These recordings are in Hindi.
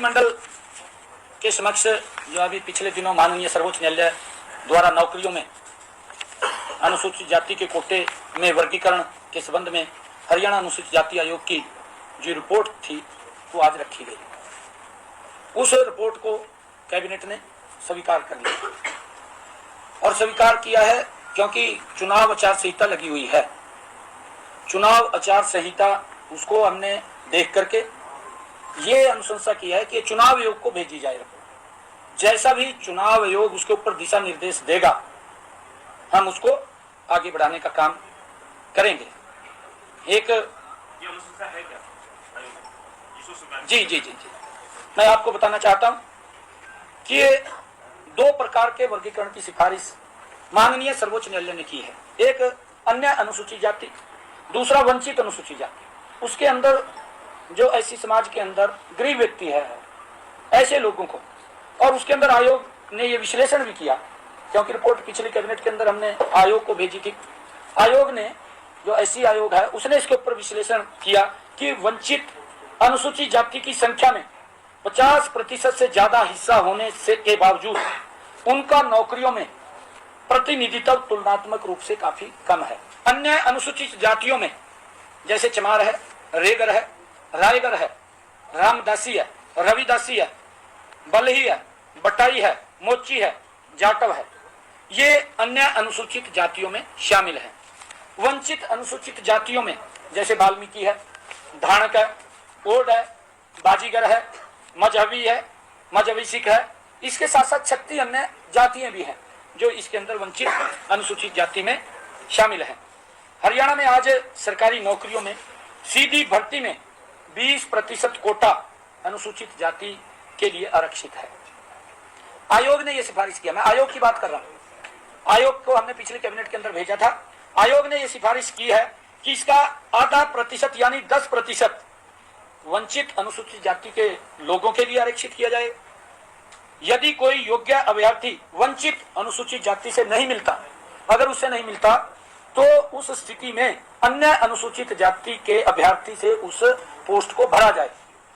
मंत्रिमंडल के समक्ष जो अभी पिछले दिनों माननीय सर्वोच्च न्यायालय द्वारा नौकरियों में अनुसूचित जाति के कोटे में वर्गीकरण के संबंध में हरियाणा अनुसूचित जाति आयोग की जो रिपोर्ट थी वो आज रखी गई। उस रिपोर्ट को कैबिनेट ने स्वीकार कर लिया और स्वीकार किया है क्योंकि चुनाव आचार संहिता लगी हुई है। चुनाव आचार संहिता उसको हमने देख करके ये अनुशंसा की है कि चुनाव आयोग को भेजी जाए रिपोर्ट। जैसा भी चुनाव आयोग उसके ऊपर दिशा निर्देश देगा हम उसको आगे बढ़ाने का काम करेंगे। एक ये अनुशंसा है क्या? जी जी जी जी मैं आपको बताना चाहता हूं कि ये दो प्रकार के वर्गीकरण की सिफारिश माननीय सर्वोच्च न्यायालय ने की है। एक अन्य अनुसूचित जाति, दूसरा वंचित अनुसूचित जाति। उसके अंदर जो ऐसी समाज के अंदर गरीब व्यक्ति है ऐसे लोगों को, और उसके अंदर आयोग ने ये विश्लेषण भी किया क्योंकि रिपोर्ट पिछले कैबिनेट के अंदर हमने आयोग को भेजी थी। आयोग ने जो ऐसी आयोग है उसने इसके ऊपर विश्लेषण किया कि वंचित अनुसूचित जाति की संख्या में 50% से ज्यादा हिस्सा होने से के बावजूद उनका नौकरियों में प्रतिनिधित्व तुलनात्मक रूप से काफी कम है। अन्य अनुसूचित जातियों में जैसे चमार है, रेगर है, रायगर है, रामदासी है, रविदासी है, बलही है, बटाई है, मोची है, जाटव है, ये अन्य अनुसूचित जातियों में शामिल है। वंचित अनुसूचित जातियों में जैसे वाल्मीकि है, धाणक है, ओड है, बाजीगर है, मजहबी है, मजहबी सिख है, इसके साथ साथ 36 अन्य जातियां भी हैं जो इसके अंदर वंचित अनुसूचित जाति में शामिल है। हरियाणा में आज सरकारी नौकरियों में सीधी भर्ती में 20% कोटा अनुसूचित जाति के लिए आरक्षित है। आयोग ने यह सिफारिश किया, मैं आयोग की बात कर रहा हूं। आयोग को हमने पिछले कैबिनेट के अंदर भेजा था। आयोग ने यह सिफारिश की है कि इसका आधा प्रतिशत यानी 10% वंचित अनुसूचित जाति के लोगों के लिए आरक्षित किया जाए। यदि कोई योग्य अभ्यर्थी वंचित अनुसूचित जाति से नहीं मिलता, अगर उससे नहीं मिलता तो उस स्थिति में अन्य अनुसूचित जाति के अभ्यर्थी से उस पोस्ट को भरा जाए,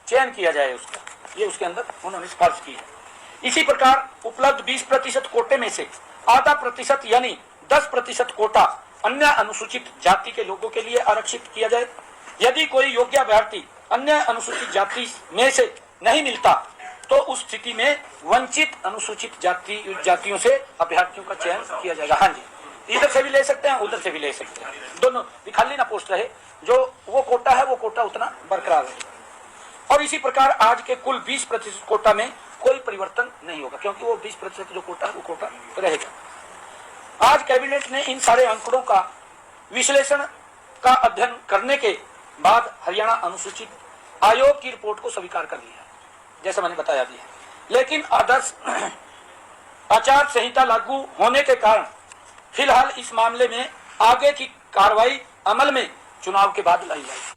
चयन किया जाए उसका। ये उसके अंदर उन्होंने सिफारिश की है। इसी प्रकार उपलब्ध 20% कोटे में से आधा प्रतिशत यानी 10% कोटा अन्य अनुसूचित जाति के लोगों के लिए आरक्षित किया जाए। यदि कोई योग्य अभ्यर्थी अन्य अनुसूचित जाति में से नहीं मिलता तो उस स्थिति में वंचित अनुसूचित जातियों से अभ्यर्थियों का चयन किया जाएगा। हाँ जी, इधर से भी ले सकते हैं, उधर से भी ले सकते हैं, दोनों खाली ना पोस्ट रहे, जो वो कोटा है वो कोटा उतना बरकरार रहे। और इसी प्रकार आज के कुल 20% कोटा में कोई परिवर्तन नहीं होगा क्योंकि वो 20% जो कोटा है वो कोटा रहेगा। आज कैबिनेट ने इन सारे आंकड़ों का विश्लेषण का अध्ययन करने के बाद हरियाणा अनुसूचित आयोग की रिपोर्ट को स्वीकार कर लिया है, जैसा मैंने बताया भी है। लेकिन आदर्श आचार संहिता लागू होने के कारण फिलहाल इस मामले में आगे की कार्रवाई अमल में चुनाव के बाद लाई जाएगी।